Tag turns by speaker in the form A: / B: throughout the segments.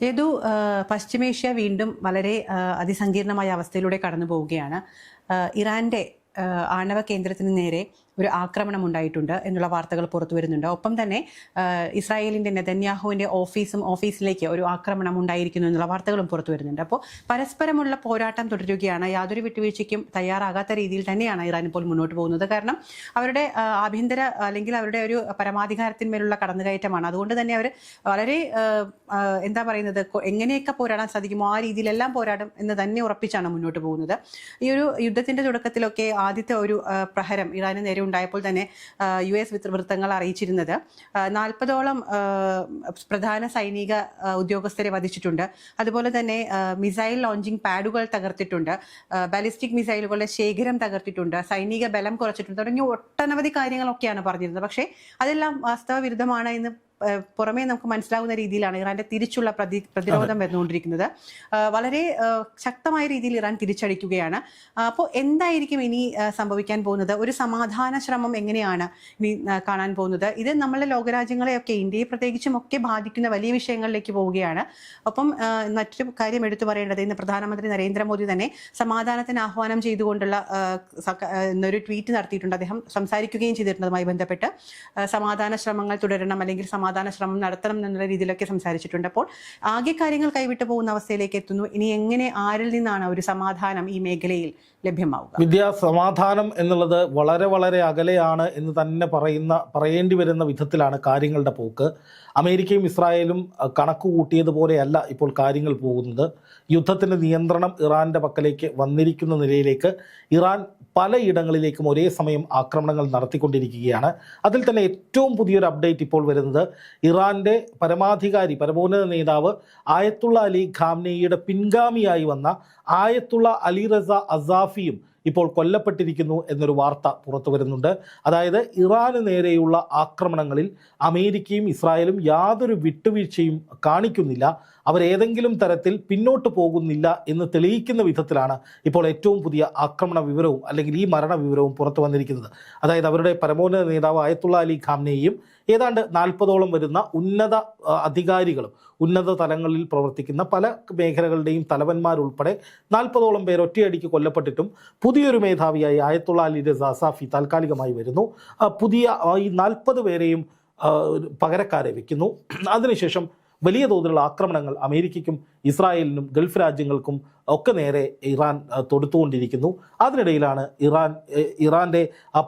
A: ഏതു പശ്ചിമേഷ്യ വീണ്ടും വളരെ അതിസങ്കീർണമായ അവസ്ഥയിലൂടെ കടന്നു പോവുകയാണ്. ഇറാന്റെ ആണവ കേന്ദ്രത്തിന് നേരെ ഒരു ആക്രമണം ഉണ്ടായിട്ടുണ്ട് എന്നുള്ള വാർത്തകൾ പുറത്തു വരുന്നുണ്ട്. ഒപ്പം തന്നെ ഇസ്രായേലിന്റെ നെതന്യാഹുവിന്റെ ഓഫീസിലേക്ക് ഒരു ആക്രമണം ഉണ്ടായിരിക്കുന്നു എന്നുള്ള വാർത്തകളും പുറത്തു വരുന്നുണ്ട്. അപ്പോൾ പരസ്പരമുള്ള പോരാട്ടം തുടരുകയാണ്. യാതൊരു വിട്ടുവീഴ്ചയ്ക്കും തയ്യാറാകാത്ത രീതിയിൽ തന്നെയാണ് ഇറാൻ ഇപ്പോൾ മുന്നോട്ട് പോകുന്നത്. കാരണം അവരുടെ ആഭ്യന്തര അല്ലെങ്കിൽ അവരുടെ ഒരു പരമാധികാരത്തിന്മേലുള്ള കടന്നുകയറ്റമാണ്. അതുകൊണ്ട് തന്നെ അവർ വളരെ എന്താ പറയുന്നത്, എങ്ങനെയൊക്കെ പോരാടാൻ സാധിക്കുമോ ആ രീതിയിലെല്ലാം പോരാടും എന്ന് തന്നെ ഉറപ്പിച്ചാണ് മുന്നോട്ട് പോകുന്നത്. ഈ ഒരു യുദ്ധത്തിന്റെ തുടക്കത്തിലൊക്കെ ആദ്യത്തെ ഒരു പ്രഹരം ഇറാന് നേരെ ഉണ്ടായപ്പോൾ തന്നെ US വൃത്തങ്ങൾ അറിയിച്ചിരുന്നത് 40ഓളം പ്രധാന സൈനിക ഉദ്യോഗസ്ഥരെ വധിച്ചിട്ടുണ്ട്. അതുപോലെ തന്നെ മിസൈൽ ലോഞ്ചിങ് പാഡുകൾ തകർത്തിട്ടുണ്ട്, ബാലിസ്റ്റിക് മിസൈലുകളുടെ ശേഖരം തകർത്തിട്ടുണ്ട്, സൈനിക ബലം കുറച്ചിട്ടുണ്ട് തുടങ്ങിയ ഒട്ടനവധി കാര്യങ്ങളൊക്കെയാണ് പറഞ്ഞിരുന്നത്. പക്ഷേ അതെല്ലാം വാസ്തവ വിരുദ്ധമാണ് എന്ന് പുറമേ നമുക്ക് മനസ്സിലാവുന്ന രീതിയിലാണ് ഇറാന്റെ തിരിച്ചുള്ള പ്രതിരോധം വരുന്നുകൊണ്ടിരിക്കുന്നത്. വളരെ ശക്തമായ രീതിയിൽ ഇറാൻ തിരിച്ചടിക്കുകയാണ്. അപ്പോൾ എന്തായിരിക്കും ഇനി സംഭവിക്കാൻ പോകുന്നത്? ഒരു സമാധാന ശ്രമം എങ്ങനെയാണ് ഇനി കാണാൻ പോകുന്നത്? ഇത് നമ്മളെ ലോകരാജ്യങ്ങളെയൊക്കെ, ഇന്ത്യയെ പ്രത്യേകിച്ചും ഒക്കെ ബാധിക്കുന്ന വലിയ വിഷയങ്ങളിലേക്ക് പോവുകയാണ്. ഒപ്പം മറ്റൊരു കാര്യം എടുത്തു പറയേണ്ടത്, ഇന്ന് പ്രധാനമന്ത്രി നരേന്ദ്രമോദി തന്നെ സമാധാനത്തിന് ആഹ്വാനം ചെയ്തുകൊണ്ടുള്ള ഒരു ട്വീറ്റ് നടത്തിയിട്ടുണ്ട്. അദ്ദേഹം സംസാരിക്കുകയും ചെയ്തിരുന്നതുമായി ബന്ധപ്പെട്ട് സമാധാന ശ്രമങ്ങൾ തുടരണം, അല്ലെങ്കിൽ സമാധാന ശ്രമം നടത്തണം എന്നുള്ള രീതിയിലൊക്കെ സംസാരിച്ചിട്ടുണ്ട്. അപ്പോൾ ആകെ കാര്യങ്ങൾ കൈവിട്ടു പോകുന്ന അവസ്ഥയിലേക്ക് എത്തുന്നു. ഇനി എങ്ങനെ, ആരിൽ നിന്നാണ് ഒരു സമാധാനം ഈ മേഖലയിൽ ലഭ്യമാവുക?
B: സമാധാനം എന്നുള്ളത് വളരെ വളരെ അകലെയാണ് എന്ന് തന്നെ പറയേണ്ടി വരുന്ന വിധത്തിലാണ് കാര്യങ്ങളുടെ പോക്ക്. അമേരിക്കയും ഇസ്രായേലും കണക്ക് കൂട്ടിയതുപോലെയല്ല ഇപ്പോൾ കാര്യങ്ങൾ പോകുന്നത്. യുദ്ധത്തിൻ്റെ നിയന്ത്രണം ഇറാൻ്റെ പക്കലേക്ക് വന്നിരിക്കുന്ന നിലയിലേക്ക് ഇറാൻ പലയിടങ്ങളിലേക്കും ഒരേ സമയം ആക്രമണങ്ങൾ നടത്തിക്കൊണ്ടിരിക്കുകയാണ്. അതിൽ തന്നെ ഏറ്റവും പുതിയൊരു അപ്ഡേറ്റ് ഇപ്പോൾ വരുന്നത്, ഇറാൻ്റെ പരമോന്നത നേതാവ് ആയത്തുള്ള അലി ഖാംനെയിയുടെ പിൻഗാമിയായി വന്ന ആയത്തുള്ള അലി റസ അസാഫിയും ഇപ്പോൾ കൊല്ലപ്പെട്ടിരിക്കുന്നു എന്നൊരു വാർത്ത പുറത്തു വരുന്നുണ്ട്. അതായത് ഇറാന് നേരെയുള്ള ആക്രമണങ്ങളിൽ അമേരിക്കയും ഇസ്രായേലും യാതൊരു വിട്ടുവീഴ്ചയും കാണിക്കുന്നില്ല, അവരേതെങ്കിലും തരത്തിൽ പിന്നോട്ട് പോകുന്നില്ല എന്ന് തെളിയിക്കുന്ന വിധത്തിലാണ് ഇപ്പോൾ ഏറ്റവും പുതിയ ആക്രമണ വിവരവും അല്ലെങ്കിൽ ഈ മരണ വിവരവും പുറത്തു വന്നിരിക്കുന്നത്. അതായത് അവരുടെ പരമോന്നത നേതാവ് ആയത്തുള്ള അലി ഖാംനെയും ഏതാണ്ട് 40ഓളം വരുന്ന ഉന്നത അധികാരികളും ഉന്നത തലങ്ങളിൽ പ്രവർത്തിക്കുന്ന പല മേഖലകളുടെയും തലവന്മാരുൾപ്പെടെ 40ഓളം പേർ ഒറ്റയടിക്ക് കൊല്ലപ്പെട്ടിട്ടും പുതിയൊരു മേധാവിയായി ആയത്തുള്ള അലി റസ അസാഫി താൽക്കാലികമായി വരുന്നു. പുതിയ ഈ 40 പേരെയും പകരക്കാരെ വയ്ക്കുന്നു. അതിനുശേഷം വലിയ തോതിലുള്ള ആക്രമണങ്ങൾ അമേരിക്കയ്ക്കും ഇസ്രായേലിനും ഗൾഫ് രാജ്യങ്ങൾക്കും ഒക്കെ നേരെ ഇറാൻ തൊടുത്തുകൊണ്ടിരിക്കുന്നു. അതിനിടയിലാണ് ഇറാൻ്റെ ആ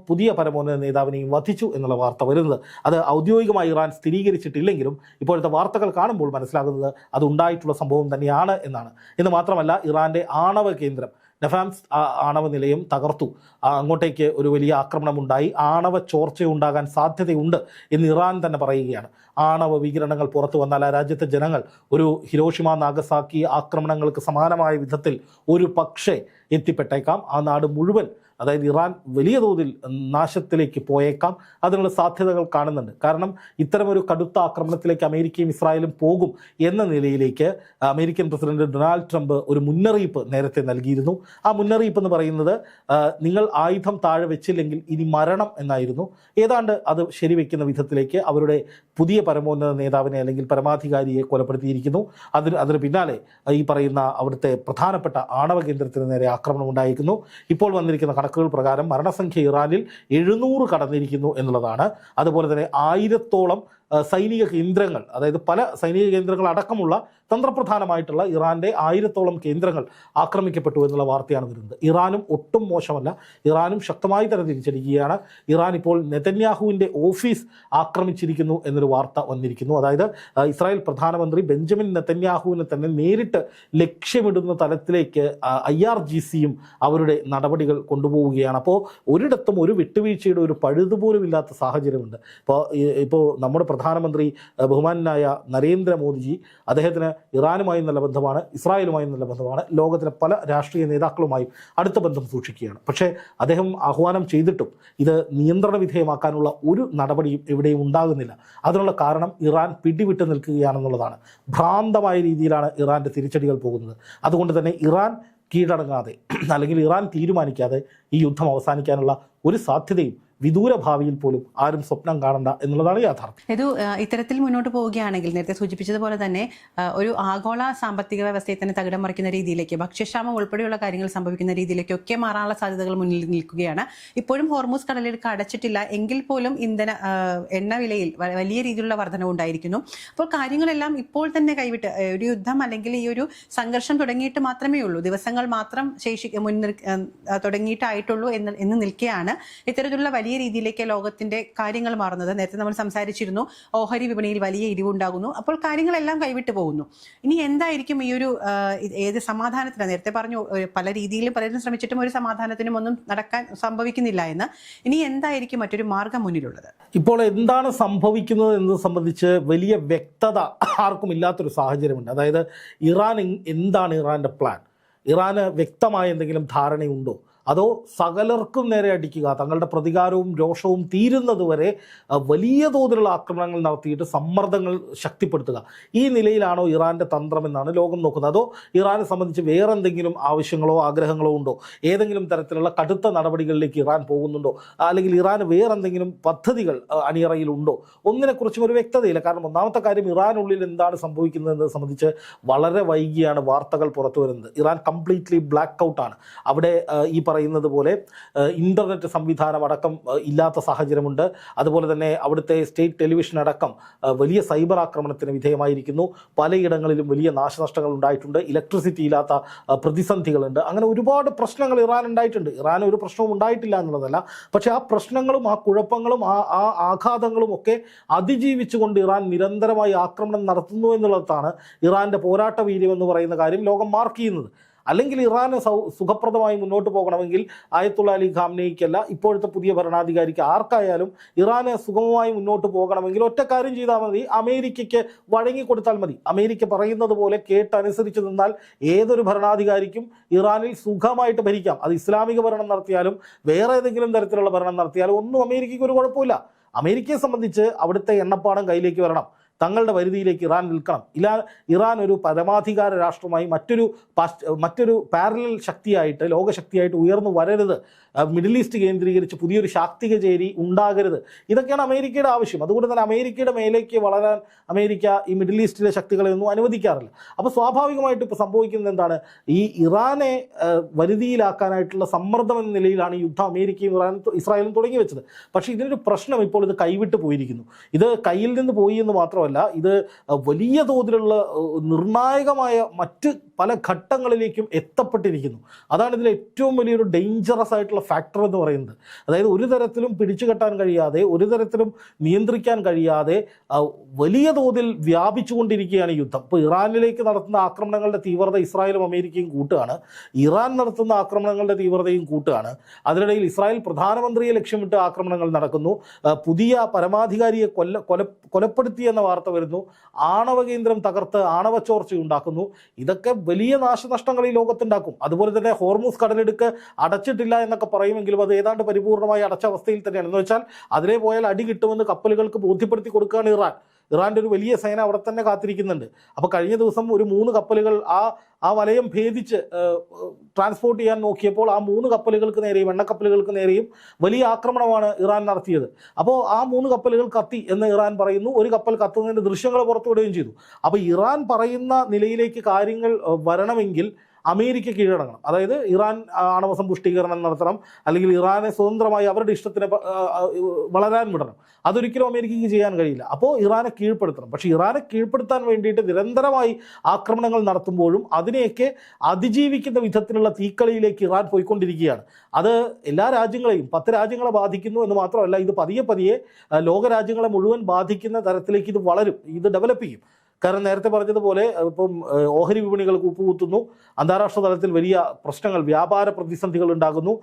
B: പുതിയ പരമോന്നത നേതാവിനെയും വധിച്ചു എന്നുള്ള വാർത്ത വരുന്നത്. അത് ഔദ്യോഗികമായി ഇറാൻ സ്ഥിരീകരിച്ചിട്ടില്ലെങ്കിലും ഇപ്പോഴത്തെ വാർത്തകൾ കാണുമ്പോൾ മനസ്സിലാകുന്നത് അത് ഉണ്ടായിട്ടുള്ള സംഭവം തന്നെയാണ് എന്നാണ്. എന്ന് മാത്രമല്ല, ഇറാൻ്റെ ആണവ കേന്ദ്രം നഫാംസ് ആണവ നിലയം തകർത്തു. അങ്ങോട്ടേക്ക് ഒരു വലിയ ആക്രമണമുണ്ടായി, ആണവ ചോർച്ചയുണ്ടാകാൻ സാധ്യതയുണ്ട് എന്ന് ഇറാൻ തന്നെ പറയുകയാണ്. ആണവ വികിരണങ്ങൾ പുറത്തു വന്നാൽ ആ രാജ്യത്തെ ജനങ്ങൾ ഒരു ഹിരോഷിമ നാഗസാക്കി ആക്രമണങ്ങൾക്ക് സമാനമായ വിധത്തിൽ ഒരു പക്ഷേ എത്തിപ്പെട്ടേക്കാം. ആ നാട് മുഴുവൻ, അതായത് ഇറാൻ വലിയ തോതിൽ നാശത്തിലേക്ക് പോയേക്കാം. അതിനുള്ള സാധ്യതകൾ കാണുന്നുണ്ട്. കാരണം ഇത്തരമൊരു കടുത്ത ആക്രമണത്തിലേക്ക് അമേരിക്കയും ഇസ്രായേലും പോകും എന്ന നിലയിലേക്ക് അമേരിക്കൻ പ്രസിഡന്റ് ഡൊണാൾഡ് ട്രംപ് ഒരു മുന്നറിയിപ്പ് നേരത്തെ നൽകിയിരുന്നു. ആ മുന്നറിയിപ്പ് എന്ന് പറയുന്നത്, നിങ്ങൾ ആയുധം താഴെ വെച്ചില്ലെങ്കിൽ ഇനി മരണം എന്നായിരുന്നു. ഏതാണ്ട് അത് ശരിവെക്കുന്ന വിധത്തിലേക്ക് അവരുടെ പുതിയ പരമോന്നത നേതാവിനെ അല്ലെങ്കിൽ പരമാധികാരിയെ കൊലപ്പെടുത്തിയിരിക്കുന്നു. അതിന് പിന്നാലെ ഈ പറയുന്ന അവിടുത്തെ പ്രധാനപ്പെട്ട ആണവ കേന്ദ്രത്തിന് നേരെ ആക്രമണം ഉണ്ടായിരിക്കുന്നു. ഇപ്പോൾ വന്നിരിക്കുന്ന കണക്കുകൾ പ്രകാരം മരണസംഖ്യ ഇറാനിൽ 700 കടന്നിരിക്കുന്നു എന്നുള്ളതാണ്. അതുപോലെ തന്നെ 1000ഓളം സൈനിക കേന്ദ്രങ്ങൾ, അതായത് പല സൈനിക കേന്ദ്രങ്ങൾ അടക്കമുള്ള തന്ത്രപ്രധാനമായിട്ടുള്ള ഇറാൻ്റെ 1000ഓളം കേന്ദ്രങ്ങൾ ആക്രമിക്കപ്പെട്ടു എന്നുള്ള വാർത്തയാണ് വരുന്നത്. ഇറാനും ഒട്ടും മോശമല്ല, ഇറാനും ശക്തമായി തന്നെ തിരിച്ചടിക്കുകയാണ്. ഇറാൻ ഇപ്പോൾ നെതന്യാഹുവിൻ്റെ ഓഫീസ് ആക്രമിച്ചിരിക്കുന്നു എന്നൊരു വാർത്ത വന്നിരിക്കുന്നു. അതായത് ഇസ്രായേൽ പ്രധാനമന്ത്രി ബെഞ്ചമിൻ നെതന്യാഹുവിനെ തന്നെ നേരിട്ട് ലക്ഷ്യമിടുന്ന തലത്തിലേക്ക് IRGCയും അവരുടെ നടപടികൾ കൊണ്ടുപോവുകയാണ്. അപ്പോൾ ഒരിടത്തും ഒരു വിട്ടുവീഴ്ചയുടെ ഒരു പഴുതുപോലും ഇല്ലാത്ത സാഹചര്യമുണ്ട്. ഇപ്പോൾ നമ്മുടെ പ്രധാനമന്ത്രി ബഹുമാനായ നരേന്ദ്രമോദിജി, അദ്ദേഹത്തിന് ഇറാനുമായി നല്ല ബന്ധമാണ്, ഇസ്രായേലുമായി നല്ല ബന്ധമാണ്, ലോകത്തിലെ പല രാഷ്ട്രീയ നേതാക്കളുമായും അടുത്ത ബന്ധം സൂക്ഷിക്കുകയാണ്. പക്ഷേ അദ്ദേഹം ആഹ്വാനം ചെയ്തിട്ടും ഇത് നിയന്ത്രണ വിധേയമാക്കാനുള്ള ഒരു നടപടിയും എവിടെയും ഉണ്ടാകുന്നില്ല. അതിനുള്ള കാരണം ഇറാൻ പിടിവിട്ട് നിൽക്കുകയാണെന്നുള്ളതാണ്. ഭ്രാന്തമായ രീതിയിലാണ് ഇറാൻ്റെ തിരിച്ചടികൾ പോകുന്നത്. അതുകൊണ്ട് തന്നെ ഇറാൻ കീഴടങ്ങാതെ അല്ലെങ്കിൽ ഇറാൻ തീരുമാനിക്കാതെ ഈ യുദ്ധം അവസാനിക്കാനുള്ള ഒരു സാധ്യതയും വിദൂര ഭാവിയിൽ പോലും ആരും സ്വപ്നം കാണണ്ട എന്നുള്ളതാണ് യാഥാർത്ഥ്യം.
A: ഇത് ഇത്തരത്തിൽ മുന്നോട്ട് പോവുകയാണെങ്കിൽ നേരത്തെ സൂചിപ്പിച്ചതുപോലെ തന്നെ ഒരു ആഗോള സാമ്പത്തിക വ്യവസ്ഥയെ തന്നെ തകിടം മറിക്കുന്ന രീതിയിലേക്ക്, ഭക്ഷ്യക്ഷാമം ഉൾപ്പെടെയുള്ള കാര്യങ്ങൾ സംഭവിക്കുന്ന രീതിയിലേക്കൊക്കെ മാറാനുള്ള സാധ്യതകൾ മുന്നിൽ നിൽക്കുകയാണ്. ഇപ്പോഴും ഹോർമൂസ് കടലിടുക്ക് അടച്ചിട്ടില്ല എങ്കിൽ പോലും എണ്ണ വിലയിൽ വലിയ രീതിയിലുള്ള വർധനവ് ഉണ്ടായിരിക്കുന്നു. അപ്പോൾ കാര്യങ്ങളെല്ലാം ഇപ്പോൾ തന്നെ കൈവിട്ട് ഒരു യുദ്ധം അല്ലെങ്കിൽ ഈ ഒരു സംഘർഷം തുടങ്ങിയിട്ട് മാത്രമേ ഉള്ളൂ, ദിവസങ്ങൾ മാത്രം തുടങ്ങിയിട്ടായിട്ടുള്ളൂ എന്ന് നിൽക്കെയാണ് ഇത്തരത്തിലുള്ള വലിയ രീതിയിലേക്ക് ലോകത്തിന്റെ കാര്യങ്ങൾ മാറുന്നത്. നേരത്തെ നമ്മൾ സംസാരിച്ചിരുന്നു, ഓഹരി വിപണിയിൽ വലിയ ഇടിവുണ്ടാകുന്നു. അപ്പോൾ കാര്യങ്ങളെല്ലാം കൈവിട്ടു പോകുന്നു. ഇനി എന്തായിരിക്കും ഈ ഒരു ഏത് സമാധാനത്തിന്, നേരത്തെ പറഞ്ഞു പല രീതിയിലും പലരും ശ്രമിച്ചിട്ടും ഒരു സമാധാനത്തിനും ഒന്നും സംഭവിക്കുന്നില്ല എന്ന്. ഇനി എന്തായിരിക്കും മറ്റൊരു മാർഗം മുന്നിലുള്ളത്?
B: ഇപ്പോൾ എന്താണ് സംഭവിക്കുന്നത് എന്നത് സംബന്ധിച്ച് വലിയ വ്യക്തത ആർക്കും ഇല്ലാത്തൊരു സാഹചര്യമുണ്ട്. അതായത് എന്താണ് ഇറാന്റെ പ്ലാൻ? ഇറാന് വ്യക്തമായ എന്തെങ്കിലും ധാരണയുണ്ടോ? അതോ സകലർക്കും നേരെ അടിക്കുക, തങ്ങളുടെ പ്രതികാരവും രോഷവും തീരുന്നതുവരെ വലിയ തോതിലുള്ള ആക്രമണങ്ങൾ നടത്തിയിട്ട് സമ്മർദ്ദങ്ങൾ ശക്തിപ്പെടുത്തുക, ഈ നിലയിലാണോ ഇറാൻ്റെ തന്ത്രമെന്നാണ് ലോകം നോക്കുന്നത്? അതോ ഇറാനെ സംബന്ധിച്ച് വേറെ എന്തെങ്കിലും ആവശ്യങ്ങളോ ആഗ്രഹങ്ങളോ ഉണ്ടോ? ഏതെങ്കിലും തരത്തിലുള്ള കടുത്ത നടപടികളിലേക്ക് ഇറാൻ പോകുന്നുണ്ടോ? അല്ലെങ്കിൽ ഇറാന് വേറെ എന്തെങ്കിലും പദ്ധതികൾ അണിയറയിലുണ്ടോ? ഒന്നിനെക്കുറിച്ചും ഒരു വ്യക്തതയില്ല. കാരണം ഒന്നാമത്തെ കാര്യം, ഇറാനുള്ളിൽ എന്താണ് സംഭവിക്കുന്നതെന്നത് സംബന്ധിച്ച് വളരെ വൈകിയാണ് വാർത്തകൾ പുറത്തു വരുന്നത്. ഇറാൻ കംപ്ലീറ്റ്ലി ബ്ലാക്ക് ഔട്ടാണ്. അവിടെ ഈ പറയുന്നത് പോലെ ഇന്റർനെറ്റ് സംവിധാനം അടക്കം ഇല്ലാത്ത സാഹചര്യമുണ്ട്. അതുപോലെ തന്നെ അവിടുത്തെ സ്റ്റേറ്റ് ടെലിവിഷൻ അടക്കം വലിയ സൈബർ ആക്രമണത്തിന് വിധേയമായിരിക്കുന്നു. പലയിടങ്ങളിലും വലിയ നാശനഷ്ടങ്ങൾ ഉണ്ടായിട്ടുണ്ട്. ഇലക്ട്രിസിറ്റി ഇല്ലാത്ത പ്രതിസന്ധികളുണ്ട്. അങ്ങനെ ഒരുപാട് പ്രശ്നങ്ങൾ ഇറാൻ ഉണ്ടായിട്ടുണ്ട്. ഇറാൻ ഒരു പ്രശ്നവും ഉണ്ടായിട്ടില്ല എന്നുള്ളതല്ല, പക്ഷേ ആ പ്രശ്നങ്ങളും ആ കുഴപ്പങ്ങളും ആ ആഘാതങ്ങളും ഒക്കെ അതിജീവിച്ചുകൊണ്ട് ഇറാൻ നിരന്തരമായി ആക്രമണം നടത്തുന്നു എന്നുള്ളതാണ് ഇറാന്റെ പോരാട്ട വീര്യം എന്ന് പറയുന്ന കാര്യം ലോകം മാർക്ക് ചെയ്യുന്നത്. അല്ലെങ്കിൽ ഇറാന് സുഖപ്രദമായി മുന്നോട്ട് പോകണമെങ്കിൽ ആയത്തുള്ള അലി ഖാംനെയ്ക്കല്ല, ഇപ്പോഴത്തെ പുതിയ ഭരണാധികാരിക്ക് ആർക്കായാലും ഇറാന് സുഗമമായി മുന്നോട്ട് പോകണമെങ്കിൽ ഒറ്റ കാര്യം ചെയ്താൽ മതി, അമേരിക്കയ്ക്ക് വഴങ്ങിക്കൊടുത്താൽ മതി. അമേരിക്ക പറയുന്നത് പോലെ കേട്ടനുസരിച്ച് നിന്നാൽ ഏതൊരു ഭരണാധികാരിക്കും ഇറാനിൽ സുഖമായിട്ട് ഭരിക്കാം. അത് ഇസ്ലാമിക ഭരണം നടത്തിയാലും വേറെ ഏതെങ്കിലും തരത്തിലുള്ള ഭരണം നടത്തിയാലും ഒന്നും അമേരിക്കയ്ക്ക് ഒരു കുഴപ്പമില്ല. അമേരിക്കയെ സംബന്ധിച്ച് അവിടുത്തെ എണ്ണപ്പാടം കയ്യിലേക്ക് വരണം, തങ്ങളുടെ വരുതിയിലേക്ക് ഇറാൻ നിൽക്കണം. ഇറാൻ ഒരു പരമാധികാര രാഷ്ട്രമായി മറ്റൊരു പാരലൽ ശക്തിയായിട്ട്, ലോകശക്തിയായിട്ട് ഉയർന്നു വരരുത്. മിഡിൽ ഈസ്റ്റ് കേന്ദ്രീകരിച്ച് പുതിയൊരു ശാക്തിക ചേരി ഉണ്ടാകരുത്. ഇതൊക്കെയാണ് അമേരിക്കയുടെ ആവശ്യം. അതുകൊണ്ട് തന്നെ അമേരിക്കയുടെ മേലേക്ക് വളരാൻ അമേരിക്ക ഈ മിഡിൽ ഈസ്റ്റിലെ ശക്തികളെ ഒന്നും അനുവദിക്കാറില്ല. അപ്പോൾ സ്വാഭാവികമായിട്ട് ഇപ്പോൾ സംഭവിക്കുന്നത് എന്താണ്? ഈ ഇറാനെ വരുതിയിലാക്കാനായിട്ടുള്ള സമ്മർദ്ദം എന്ന നിലയിലാണ് ഈ യുദ്ധം അമേരിക്കയും ഇസ്രായേലും തുടങ്ങി വെച്ചത്. പക്ഷേ ഇതിനൊരു പ്രശ്നം, ഇപ്പോൾ ഇത് കൈവിട്ട് പോയിരിക്കുന്നു. ഇത് കയ്യിൽ നിന്ന് പോയി എന്ന് മാത്രമല്ല, ഇത് വലിയ തോതിലുള്ള നിർണായകമായ മറ്റ് പല ഘട്ടങ്ങളിലേക്കും എത്തപ്പെട്ടിരിക്കുന്നു. അതാണ് ഇതിൽ ഏറ്റവും വലിയൊരു ഡേഞ്ചറസ് ആയിട്ടുള്ള ഫാക്ടർ എന്ന് പറയുന്നത്. അതായത് ഒരു തരത്തിലും പിടിച്ചു കെട്ടാൻ കഴിയാതെ, ഒരു തരത്തിലും നിയന്ത്രിക്കാൻ കഴിയാതെ വലിയ തോതിൽ വ്യാപിച്ചുകൊണ്ടിരിക്കുകയാണ് ഈ യുദ്ധം. ഇപ്പോൾ ഇറാനിലേക്ക് നടത്തുന്ന ആക്രമണങ്ങളുടെ തീവ്രത ഇസ്രായേലും അമേരിക്കയും കൂട്ടുകയാണ്. ഇറാൻ നടത്തുന്ന ആക്രമണങ്ങളുടെ തീവ്രതയും കൂട്ടുകയാണ്. അതിനിടയിൽ ഇസ്രായേൽ പ്രധാനമന്ത്രിയെ ലക്ഷ്യമിട്ട് ആക്രമണങ്ങൾ നടക്കുന്നു. പുതിയ പരമാധികാരിയെ കൊലപ്പെടുത്തി എന്ന വാർത്ത വരുന്നു. ആണവ കേന്ദ്രം തകർത്ത് ആണവ ചോർച്ച ഉണ്ടാക്കുന്നു. ഇതൊക്കെ വലിയ നാശനഷ്ടങ്ങൾ ഈ ലോകത്തുണ്ടാക്കും. അതുപോലെ തന്നെ ഹോർമൂസ് കടലിടുക്ക് അടച്ചിട്ടില്ല എന്നൊക്കെ പറയുമെങ്കിലും അത് ഏതാണ്ട് പരിപൂർണമായി അടച്ച അവസ്ഥയിൽ തന്നെയാണ്. എന്ന് വെച്ചാൽ അതിലെ പോയാൽ അടി കിട്ടുമെന്ന് കപ്പലുകൾക്ക് ബോധ്യപ്പെടുത്തി കൊടുക്കുകയാണ് ഇറാൻ്റെ ഒരു വലിയ സേന അവിടെ തന്നെ കാത്തിരിക്കുന്നുണ്ട്. അപ്പോൾ കഴിഞ്ഞ ദിവസം ഒരു 3 കപ്പലുകൾ ആ വലയം ഭേദിച്ച് ട്രാൻസ്പോർട്ട് ചെയ്യാൻ നോക്കിയപ്പോൾ ആ 3 കപ്പലുകൾക്ക് നേരെയും, എണ്ണക്കപ്പലുകൾക്ക് നേരെയും വലിയ ആക്രമണമാണ് ഇറാൻ നടത്തിയത്. അപ്പോൾ ആ 3 കപ്പലുകൾ കത്തി എന്ന് ഇറാൻ പറയുന്നു. ഒരു കപ്പൽ കത്തുന്നതിൻ്റെ ദൃശ്യങ്ങൾ പുറത്തുവിടുകയും ചെയ്തു. അപ്പോൾ ഇറാൻ പറയുന്ന നിലയിലേക്ക് കാര്യങ്ങൾ വരണമെങ്കിൽ അമേരിക്ക കീഴടങ്ങണം. അതായത് ഇറാൻ ആണവ സമ്പുഷ്ടീകരണം നടത്തണം, അല്ലെങ്കിൽ ഇറാനെ സ്വതന്ത്രമായി അവരുടെ ഇഷ്ടത്തിന് വളരാൻ വിടണം. അതൊരിക്കലും അമേരിക്കയ്ക്ക് ചെയ്യാൻ കഴിയില്ല. അപ്പോൾ ഇറാനെ കീഴ്പ്പെടുത്തണം. പക്ഷേ ഇറാനെ കീഴ്പ്പെടുത്താൻ വേണ്ടിയിട്ട് നിരന്തരമായി ആക്രമണങ്ങൾ നടത്തുമ്പോഴും അതിനെയൊക്കെ അതിജീവിക്കുന്ന വിധത്തിലുള്ള തീക്കളിയിലേക്ക് ഇറാൻ പോയിക്കൊണ്ടിരിക്കുകയാണ്. അത് എല്ലാ രാജ്യങ്ങളെയും 10 രാജ്യങ്ങളെ ബാധിക്കുന്നു എന്ന് മാത്രമല്ല, ഇത് പതിയെ പതിയെ ലോകരാജ്യങ്ങളെ മുഴുവൻ ബാധിക്കുന്ന തരത്തിലേക്ക് ഇത് വളരും, ഇത് ഡെവലപ്പ് ചെയ്യും. കാരണം നേരത്തെ പറഞ്ഞതുപോലെ ഇപ്പം ഓഹരി വിപണികൾക്ക് ഉപ്പുകുത്തുന്നു, അന്താരാഷ്ട്ര തലത്തിൽ വലിയ പ്രശ്നങ്ങൾ, വ്യാപാര പ്രതിസന്ധികൾ ഉണ്ടാകുന്നു,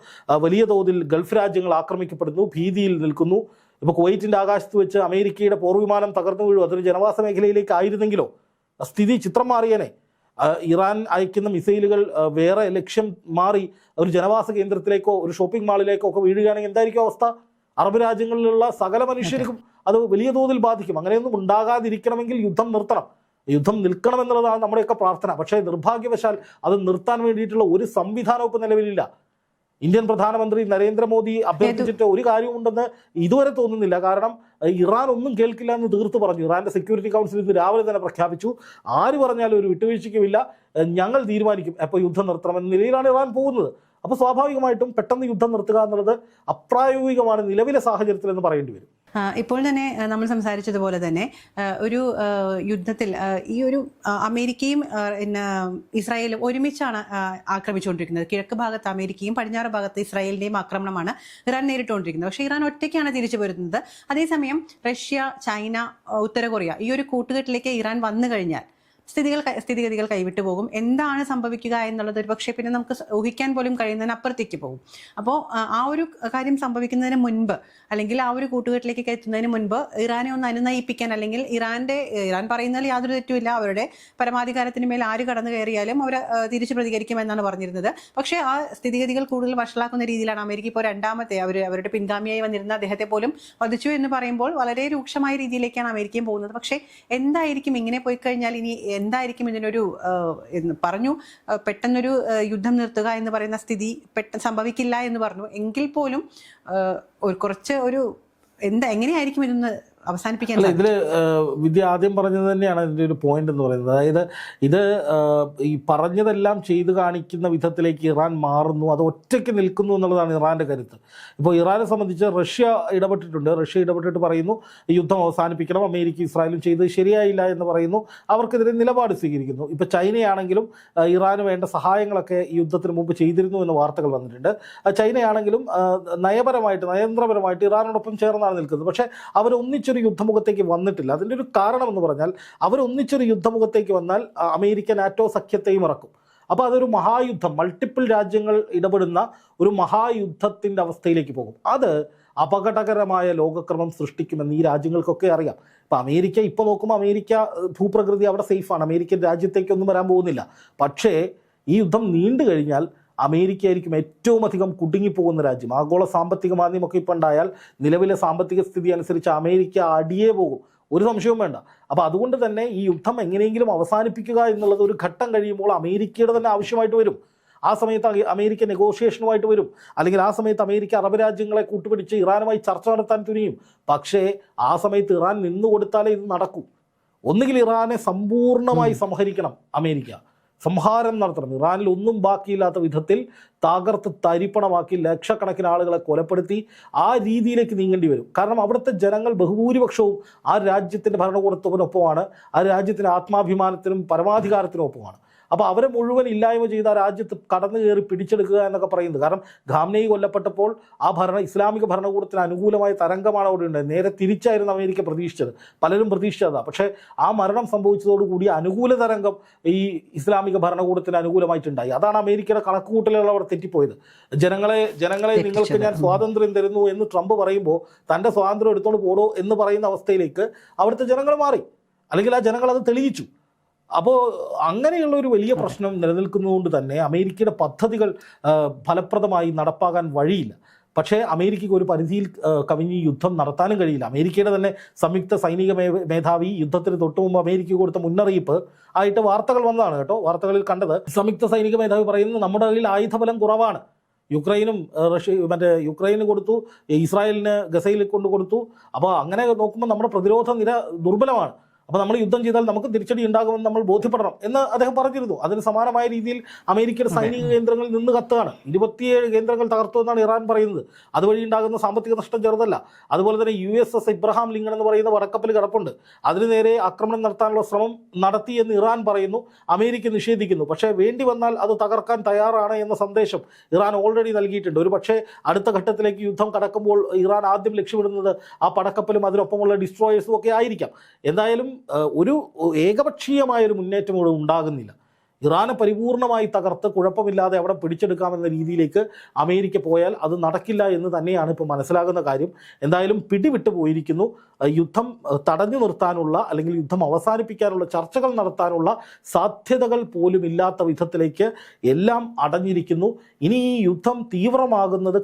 B: വലിയ തോതിൽ ഗൾഫ് രാജ്യങ്ങൾ ആക്രമിക്കപ്പെടുന്നു, ഭീതിയിൽ നിൽക്കുന്നു. ഇപ്പോൾ കുവൈറ്റിൻ്റെ ആകാശത്ത് വെച്ച് അമേരിക്കയുടെ പോർവിമാനം തകർന്നു വീഴും. അതൊരു ജനവാസ മേഖലയിലേക്ക് ആയിരുന്നെങ്കിലോ സ്ഥിതി ചിത്രം മാറിയനെ. ഇറാൻ അയക്കുന്ന മിസൈലുകൾ വേറെ ലക്ഷ്യം മാറി ഒരു ജനവാസ കേന്ദ്രത്തിലേക്കോ ഒരു ഷോപ്പിംഗ് മാളിലേക്കോ ഒക്കെ വീഴുകയാണെങ്കിൽ എന്തായിരിക്കും അവസ്ഥ? അറബ് രാജ്യങ്ങളിലുള്ള സകല മനുഷ്യർക്കും അത് വലിയ തോതിൽ ബാധിക്കും. അങ്ങനെയൊന്നും ഉണ്ടാകാതിരിക്കണമെങ്കിൽ യുദ്ധം നിർത്തണം, യുദ്ധം നിൽക്കണം എന്നുള്ളതാണ് നമ്മുടെയൊക്കെ പ്രാർത്ഥന. പക്ഷേ നിർഭാഗ്യവശാൽ അത് നിർത്താൻ വേണ്ടിയിട്ടുള്ള ഒരു സംവിധാനവും ഇപ്പോൾ നിലവിലില്ല. ഇന്ത്യൻ പ്രധാനമന്ത്രി നരേന്ദ്രമോദി അഭ്യർത്ഥിച്ചിട്ട് ഒരു കാര്യമുണ്ടെന്ന് ഇതുവരെ തോന്നുന്നില്ല. കാരണം ഇറാൻ ഒന്നും കേൾക്കില്ല എന്ന് തീർത്ത് പറഞ്ഞു. ഇറാന്റെ സെക്യൂരിറ്റി കൗൺസിൽ ഇന്ന് രാവിലെ തന്നെ പ്രഖ്യാപിച്ചു, ആര് പറഞ്ഞാലും ഒരു വിട്ടുവീഴ്ചയ്ക്കുമില്ല, ഞങ്ങൾ തീരുമാനിക്കും എപ്പോൾ യുദ്ധം നിർത്തണമെന്ന നിലയിലാണ് ഇറാൻ പോകുന്നത്. അപ്പോൾ സ്വാഭാവികമായിട്ടും പെട്ടെന്ന് യുദ്ധം നിർത്തുക എന്നുള്ളത് അപ്രായോഗികമാണ് നിലവിലെ സാഹചര്യത്തിൽ എന്ന് പറയേണ്ടി വരും.
A: ഇപ്പോൾ തന്നെ നമ്മൾ സംസാരിച്ചതുപോലെ തന്നെ ഒരു യുദ്ധത്തിൽ ഈ ഒരു അമേരിക്കയും ഇസ്രായേലും ഒരുമിച്ചാണ് ആക്രമിച്ചുകൊണ്ടിരിക്കുന്നത്. കിഴക്ക് ഭാഗത്ത് അമേരിക്കയും പടിഞ്ഞാറ് ഭാഗത്ത് ഇസ്രായേലിന്റെയും ആക്രമണമാണ് ഇറാൻ നേരിട്ടുകൊണ്ടിരിക്കുന്നത്. പക്ഷേ ഇറാൻ ഒറ്റയ്ക്കാണ് തിരിച്ചു വരുന്നത്. അതേസമയം റഷ്യ, ചൈന, ഉത്തര കൊറിയ ഈ ഒരു കൂട്ടുകെട്ടിലേക്ക് ഇറാൻ വന്നു കഴിഞ്ഞാൽ സ്ഥിതിഗതികൾ കൈവിട്ടു പോകും. എന്താണ് സംഭവിക്കുക എന്നുള്ളത് ഒരു പക്ഷേ പിന്നെ നമുക്ക് ഊഹിക്കാൻ പോലും കഴിയുന്നതിന് അപ്പുറത്തേക്ക് പോകും. അപ്പോൾ ആ ഒരു കാര്യം സംഭവിക്കുന്നതിന് മുൻപ് അല്ലെങ്കിൽ ആ ഒരു കൂട്ടുകെട്ടിലേക്ക് എത്തുന്നതിന് മുൻപ് ഇറാനെ ഒന്ന് അനുനയിപ്പിക്കാൻ, അല്ലെങ്കിൽ ഇറാൻ പറയുന്നതിൽ യാതൊരു തെറ്റുമില്ല, അവരുടെ പരമാധികാരത്തിന് മേൽ ആര് കടന്നു കയറിയാലും അവർ തിരിച്ചു പ്രതികരിക്കുമെന്നാണ് പറഞ്ഞിരുന്നത്. പക്ഷേ ആ സ്ഥിതിഗതികൾ കൂടുതൽ വഷളാക്കുന്ന രീതിയിലാണ് അമേരിക്ക ഇപ്പോൾ രണ്ടാമത്തെ അവരുടെ പിൻഗാമിയായി വന്നിരുന്ന അദ്ദേഹത്തെ പോലും വധിച്ചു എന്ന് പറയുമ്പോൾ വളരെ രൂക്ഷമായ രീതിയിലേക്കാണ് അമേരിക്കയും പോകുന്നത്. പക്ഷേ എന്തായിരിക്കും ഇങ്ങനെ പോയി കഴിഞ്ഞാൽ ഇനി എന്തായിരിക്കും ഇതിനൊരു പറഞ്ഞു പെട്ടെന്നൊരു യുദ്ധം നിർത്തുക എന്ന് പറയുന്ന സ്ഥിതി സംഭവിക്കില്ല എന്ന് പറഞ്ഞു. എങ്കിൽ പോലും കുറച്ച് എങ്ങനെയായിരിക്കും ഇതൊന്ന് അവസാനിപ്പിക്കാൻ?
B: ഇതിൽ വിദ്യ ആദ്യം പറഞ്ഞത് തന്നെയാണ് ഇതിൻ്റെ ഒരു പോയിന്റ് എന്ന് പറയുന്നത്. അതായത് ഇത് ഈ പറഞ്ഞതെല്ലാം ചെയ്തു കാണിക്കുന്ന വിധത്തിലേക്ക് ഇറാൻ മാറുന്നു, അത് ഒറ്റയ്ക്ക് നിൽക്കുന്നു എന്നുള്ളതാണ് ഇറാൻ്റെ കരുത്ത്. ഇപ്പോൾ ഇറാനെ സംബന്ധിച്ച് റഷ്യ ഇടപെട്ടിട്ടുണ്ട്. റഷ്യ ഇടപെട്ടിട്ട് പറയുന്നു യുദ്ധം അവസാനിപ്പിക്കണം, അമേരിക്ക ഇസ്രായേലും ചെയ്ത് ശരിയായില്ല എന്ന് പറയുന്നു, അവർക്കെതിരെ നിലപാട് സ്വീകരിക്കുന്നു. ഇപ്പോൾ ചൈനയാണെങ്കിലും ഇറാന് വേണ്ട സഹായങ്ങളൊക്കെ ഈ യുദ്ധത്തിന് മുമ്പ് ചെയ്തിരുന്നു എന്ന വാർത്തകൾ വന്നിട്ടുണ്ട്. ചൈനയാണെങ്കിലും നയതന്ത്രപരമായിട്ട് ഇറാനോടൊപ്പം ചേർന്നാണ് നിൽക്കുന്നത്. പക്ഷേ അവരൊന്നിച്ച് യുദ്ധമുഖത്തേക്ക് വന്നിട്ടില്ല. അതിൻ്റെ ഒരു കാരണം എന്ന് പറഞ്ഞാൽ അവരൊന്നിച്ചൊരു യുദ്ധമുഖത്തേക്ക് വന്നാൽ അമേരിക്ക നാറ്റോ സഖ്യത്തെയും ഇറക്കും. അപ്പോൾ അതൊരു മഹായുദ്ധം, മൾട്ടിപ്പിൾ രാജ്യങ്ങൾ ഇടപെടുന്ന ഒരു മഹായുദ്ധത്തിൻ്റെ അവസ്ഥയിലേക്ക് പോകും. അത് അപകടകരമായ ലോകക്രമം സൃഷ്ടിക്കുമെന്ന് ഈ രാജ്യങ്ങൾക്കൊക്കെ അറിയാം. ഇപ്പം അമേരിക്ക ഇപ്പോൾ നോക്കുമ്പോൾ അമേരിക്ക ഭൂപ്രകൃതി അവിടെ സേഫാണ്, അമേരിക്കൻ രാജ്യത്തേക്കൊന്നും വരാൻ പോകുന്നില്ല. പക്ഷേ ഈ യുദ്ധം നീണ്ടു കഴിഞ്ഞാൽ അമേരിക്ക ആയിരിക്കും ഏറ്റവും അധികം കുടുങ്ങിപ്പോകുന്ന രാജ്യം. ആഗോള സാമ്പത്തിക മാന്ദ്യമൊക്കെ ഇപ്പം ഉണ്ടായാൽ നിലവിലെ സാമ്പത്തിക സ്ഥിതി അനുസരിച്ച് അമേരിക്ക അടിയേ പോകും, ഒരു സംശയവും വേണ്ട. അപ്പോൾ അതുകൊണ്ട് തന്നെ ഈ യുദ്ധം എങ്ങനെയെങ്കിലും അവസാനിപ്പിക്കുക എന്നുള്ളത് ഒരു ഘട്ടം കഴിയുമ്പോൾ അമേരിക്കയുടെ തന്നെ ആവശ്യമായിട്ട് വരും. ആ സമയത്ത് അമേരിക്ക നെഗോഷിയേഷനുമായിട്ട് വരും, അല്ലെങ്കിൽ ആ സമയത്ത് അമേരിക്ക അറബ് രാജ്യങ്ങളെ കൂട്ടുപിടിച്ച് ഇറാനുമായി ചർച്ച നടത്താൻ തുനിയും. പക്ഷേ ആ സമയത്ത് ഇറാൻ നിന്നുകൊടുത്താലേ ഇത് നടക്കൂ. ഒന്നുകിൽ ഇറാനെ സമ്പൂർണ്ണമായി സംഹരിക്കണം അമേരിക്ക, സംഹാരം നടത്തണം, ഇറാനിൽ ഒന്നും ബാക്കിയില്ലാത്ത വിധത്തിൽ തകർത്ത് തരിപ്പണമാക്കി ലക്ഷക്കണക്കിന് ആളുകളെ കൊലപ്പെടുത്തി ആ രീതിയിലേക്ക് നീങ്ങേണ്ടി വരും. കാരണം അവിടുത്തെ ജനങ്ങൾ ബഹുഭൂരിപക്ഷവും ആ രാജ്യത്തിൻ്റെ ഭരണകൂടത്തിനൊപ്പമാണ്, ആ രാജ്യത്തിൻ്റെ ആത്മാഭിമാനത്തിനും പരമാധികാരത്തിനും ഒപ്പമാണ്. അപ്പോൾ അവരെ മുഴുവൻ ഇല്ലായ്മ ചെയ്ത് ആ രാജ്യത്ത് കടന്നു കയറി പിടിച്ചെടുക്കുക എന്നൊക്കെ പറയുന്നത്. കാരണം ഖാംനെയി കൊല്ലപ്പെട്ടപ്പോൾ ആ ഇസ്ലാമിക ഭരണകൂടത്തിന് അനുകൂലമായ തരംഗമാണ് അവിടെ ഉണ്ടായത്. നേരെ തിരിച്ചായിരുന്നു അമേരിക്ക പ്രതീക്ഷിച്ചത്, പലരും പ്രതീക്ഷിച്ചതാണ്. പക്ഷേ ആ മരണം സംഭവിച്ചതോടുകൂടി അനുകൂല തരംഗം ഈ ഇസ്ലാമിക ഭരണകൂടത്തിന് അനുകൂലമായിട്ടുണ്ടായി. അതാണ് അമേരിക്കയുടെ കണക്കുകൂട്ടലുകൾ അവിടെ തെറ്റിപ്പോയത്. ജനങ്ങളെ നിങ്ങൾക്ക് ഞാൻ സ്വാതന്ത്ര്യം തരുന്നു എന്ന് ട്രംപ് പറയുമ്പോൾ തൻ്റെ സ്വാതന്ത്ര്യം എടുത്തോണ്ട് പോടോ എന്ന് പറയുന്ന അവസ്ഥയിലേക്ക് അവിടുത്തെ ജനങ്ങൾ മാറി, അല്ലെങ്കിൽ ആ ജനങ്ങൾ അത് തെളിയിച്ചു. അപ്പോൾ അങ്ങനെയുള്ള ഒരു വലിയ പ്രശ്നം നിലനിൽക്കുന്നതുകൊണ്ട് തന്നെ അമേരിക്കയുടെ പദ്ധതികൾ ഫലപ്രദമായി നടപ്പാക്കാൻ വഴിയില്ല. പക്ഷേ അമേരിക്കയ്ക്ക് ഒരു പരിധിയിൽ കവിഞ്ഞ് യുദ്ധം നടത്താനും കഴിയില്ല. അമേരിക്കയുടെ തന്നെ സംയുക്ത സൈനിക മേധാവി യുദ്ധത്തിന് തൊട്ടു മുമ്പ് അമേരിക്ക കൊടുത്ത മുന്നറിയിപ്പ് ആയിട്ട് വാർത്തകൾ വന്നതാണ് കേട്ടോ. വാർത്തകളിൽ കണ്ടത് സംയുക്ത സൈനിക മേധാവി പറയുന്നത് നമ്മുടെ കയ്യിൽ ആയുധബലം കുറവാണ്, യുക്രൈനും യുക്രൈന് കൊടുത്തു, ഇസ്രായേലിന് ഗസയിൽ കൊടുത്തു. അപ്പോൾ അങ്ങനെ നോക്കുമ്പോൾ നമ്മുടെ പ്രതിരോധ നിര ദുർബലമാണ്. അപ്പോൾ നമ്മൾ യുദ്ധം ചെയ്താൽ നമുക്ക് തിരിച്ചടി ഉണ്ടാകുമെന്ന് നമ്മൾ ബോധ്യപ്പെടണം എന്ന് അദ്ദേഹം പറഞ്ഞിരുന്നു. അതിന് സമാനമായ രീതിയിൽ അമേരിക്കയുടെ സൈനിക കേന്ദ്രങ്ങളിൽ നിന്ന് കത്തുകയാണ്. 27 കേന്ദ്രങ്ങൾ തകർത്തു എന്നാണ് ഇറാൻ പറയുന്നത്. അതുവഴി ഉണ്ടാകുന്ന സാമ്പത്തിക നഷ്ടം ചെറുതല്ല. അതുപോലെ തന്നെ USS ഇബ്രഹാം ലിങ്കൺ എന്ന് പറയുന്ന വടക്കപ്പൽ കിടപ്പുണ്ട്, അതിന് നേരെ ആക്രമണം നടത്താനുള്ള ശ്രമം നടത്തി എന്ന് ഇറാൻ പറയുന്നു, അമേരിക്ക നിഷേധിക്കുന്നു. പക്ഷേ വേണ്ടി വന്നാൽ അത് തകർക്കാൻ തയ്യാറാണ് എന്ന സന്ദേശം ഇറാൻ ഓൾറെഡി നൽകിയിട്ടുണ്ട്. ഒരു പക്ഷേ അടുത്ത ഘട്ടത്തിലേക്ക് യുദ്ധം കടക്കുമ്പോൾ ഇറാൻ ആദ്യം ലക്ഷ്യമിടുന്നത് ആ പടക്കപ്പലും അതിനൊപ്പമുള്ള ഡിസ്ട്രോയേഴ്സും ഒക്കെ ആയിരിക്കാം. എന്തായാലും ഒരു ഏകപക്ഷീയമായൊരു മുന്നേറ്റം ഇവിടെ ഉണ്ടാകുന്നില്ല. ഇറാനെ പരിപൂർണമായി തകർത്ത് കുഴപ്പമില്ലാതെ അവിടെ പിടിച്ചെടുക്കാമെന്ന രീതിയിലേക്ക് അമേരിക്ക പോയാൽ അത് നടക്കില്ല എന്ന് തന്നെയാണ് ഇപ്പോൾ മനസ്സിലാകുന്ന കാര്യം. എന്തായാലും പിടിവിട്ടു പോയിരിക്കുന്നു. യുദ്ധം തടഞ്ഞു നിർത്താനുള്ള അല്ലെങ്കിൽ യുദ്ധം അവസാനിപ്പിക്കാനുള്ള ചർച്ചകൾ നടത്താനുള്ള സാധ്യതകൾ പോലും ഇല്ലാത്ത വിധത്തിലേക്ക് എല്ലാം അടഞ്ഞിരിക്കുന്നു. ഇനി ഈ യുദ്ധം തീവ്രമാകുന്നത്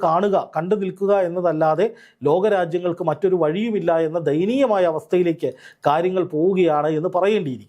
B: കണ്ടു നിൽക്കുക എന്നതല്ലാതെ ലോകരാജ്യങ്ങൾക്ക് മറ്റൊരു വഴിയുമില്ല എന്ന ദയനീയമായ അവസ്ഥയിലേക്ക് കാര്യങ്ങൾ പോവുകയാണ് എന്ന് പറയേണ്ടിയിരിക്കും.